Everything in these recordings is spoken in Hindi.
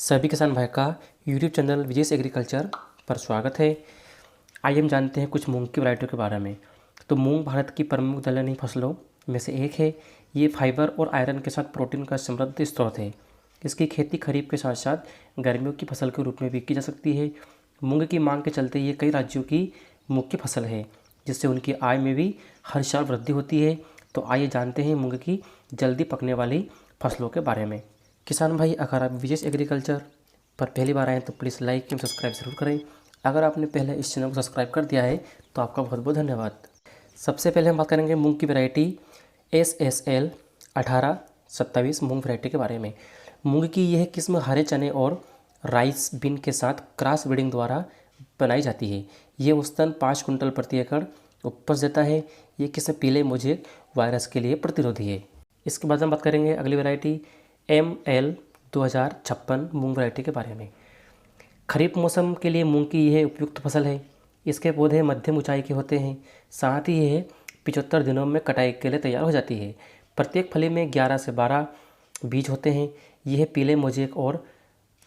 सभी किसान भाई का यूट्यूब चैनल विजेश एग्रीकल्चर पर स्वागत है। आइए हम जानते हैं कुछ मूंग की वैरायटियों के बारे में। तो मूंग भारत की प्रमुख दलहनी फसलों में से एक है। ये फाइबर और आयरन के साथ प्रोटीन का समृद्ध स्रोत है। इसकी खेती खरीफ के साथ साथ गर्मियों की फसल के रूप में भी की जा सकती है। मूंग की मांग के चलते ये कई राज्यों की मुख्य फसल है, जिससे उनकी आय में भी हर साल वृद्धि होती है। तो आइए जानते हैं मूंग की जल्दी पकने वाली फसलों के बारे में। किसान भाई, अगर आप विजेश एग्रीकल्चर पर पहली बार आएँ तो प्लीज़ लाइक एवं सब्सक्राइब ज़रूर करें। अगर आपने पहले इस चैनल को सब्सक्राइब कर दिया है तो आपका बहुत बहुत धन्यवाद। सबसे पहले हम बात करेंगे मूंग की वैरायटी SSL 1827 मूंग वैरायटी के बारे में। मूंग की यह किस्म हरे चने और राइस बीन के साथ क्रॉस ब्रीडिंग द्वारा बनाई जाती है। ये औसतन 5 कुंटल प्रति एकड़ उपज देता है। ये किस्म पीले मोज़ेक वायरस के लिए प्रतिरोधी है। इसके बाद हम बात करेंगे अगली वैरायटी ML 2056 मूंग वैरायटी के बारे में। खरीफ मौसम के लिए मूंग की यह उपयुक्त फसल है। इसके पौधे मध्यम ऊंचाई के होते हैं, साथ ही यह 75 दिनों में कटाई के लिए तैयार हो जाती है। प्रत्येक फली में 11 से 12 बीज होते हैं। यह पीले मोज़ेक और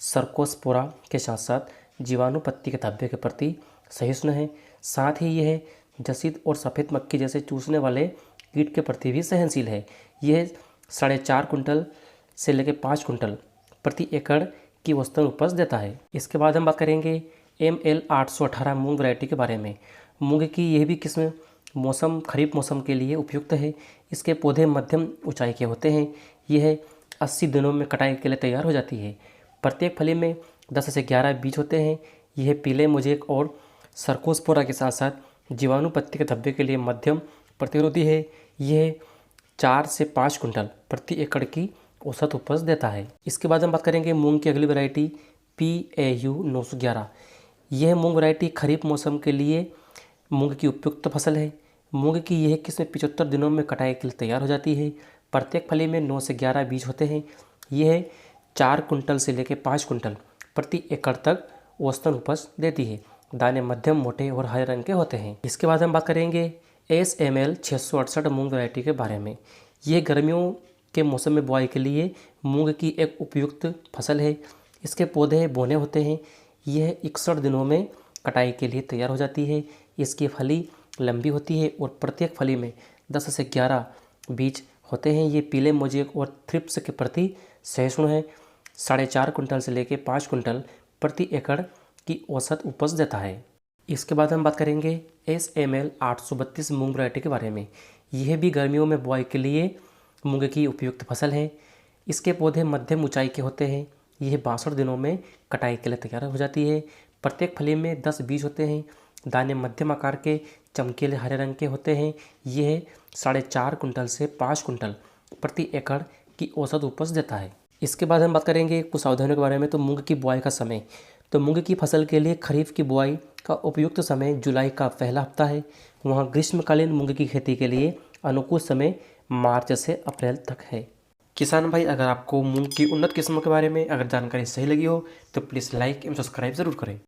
सर्कोस्पोरा के साथ साथ जीवाणु पत्ती के धब्बे के प्रति सहिष्णु है। साथ ही यह जसीद और सफ़ेद मक्खी जैसे चूसने वाले कीट के प्रति भी सहनशील है। यह 4.5 कुंटल से लेकर 5 कुंटल प्रति एकड़ की औसतन उपज देता है। इसके बाद हम बात करेंगे ML 818 मूंग वैरायटी के बारे में। मूंग की यह भी किस्म खरीफ मौसम के लिए उपयुक्त है। इसके पौधे मध्यम ऊंचाई के होते हैं। यह 80 दिनों में कटाई के लिए तैयार हो जाती है। प्रत्येक फली में 10 से 11 बीज होते हैं। यह पीले मोज़ेक और सर्कोस्पोरा के साथ साथ जीवाणु पत्ती के धब्बे के लिए मध्यम प्रतिरोधी है। यह 4 से 5 कुंटल प्रति एकड़ की औसत उपज देता है। इसके बाद हम बात करेंगे मूंग की अगली वैरायटी PAU 911। यह मूंग वैरायटी खरीफ मौसम के लिए मूंग की उपयुक्त फसल है। मूंग की यह किस्म 75 दिनों में कटाई के लिए तैयार हो जाती है। प्रत्येक फली में 9 से 11 बीज होते हैं। यह 4 कुंटल से लेकर 5 कुंटल प्रति एकड़ तक औसतन उपज देती है। दाने मध्यम मोटे और हरे रंग के होते हैं। इसके बाद हम बात करेंगे SML 668 मूंग वैरायटी के बारे में। यह गर्मियों के मौसम में बुआई के लिए मूंग की एक उपयुक्त फसल है। इसके पौधे बौने होते हैं। यह 61 दिनों में कटाई के लिए तैयार हो जाती है। इसकी फली लंबी होती है और प्रत्येक फली में 10 से 11 बीज होते हैं। ये पीले मोज़ेक और थ्रिप्स के प्रति सहिष्णु है। 4.5 कुंटल से लेकर 5 कुंटल प्रति एकड़ की औसत उपज देता है। इसके बाद हम बात करेंगे SML 832 मूंग वैरायटी के बारे में। यह भी गर्मियों में बुआई के लिए मूंग की उपयुक्त फसल है। इसके पौधे मध्यम ऊंचाई के होते हैं। यह 62 दिनों में कटाई के लिए तैयार हो जाती है। प्रत्येक फली में 10 बीज होते हैं। दाने मध्यम आकार के चमकीले हरे रंग के होते हैं। यह 4.5 कुंटल से 5 कुंटल प्रति एकड़ की औसत उपज देता है। इसके बाद हम बात करेंगे कुछ सावधानियों के बारे में। तो मूंग की बुआई का समय। तो मूंग की फसल के लिए खरीफ की बुआई का उपयुक्त समय जुलाई का पहला हफ्ता है। वहाँ ग्रीष्मकालीन मूंग की खेती के लिए अनुकूल समय मार्च से अप्रैल तक है। किसान भाई, अगर आपको मूंग की उन्नत किस्मों के बारे में अगर जानकारी सही लगी हो तो प्लीज़ लाइक एवं सब्सक्राइब ज़रूर करें।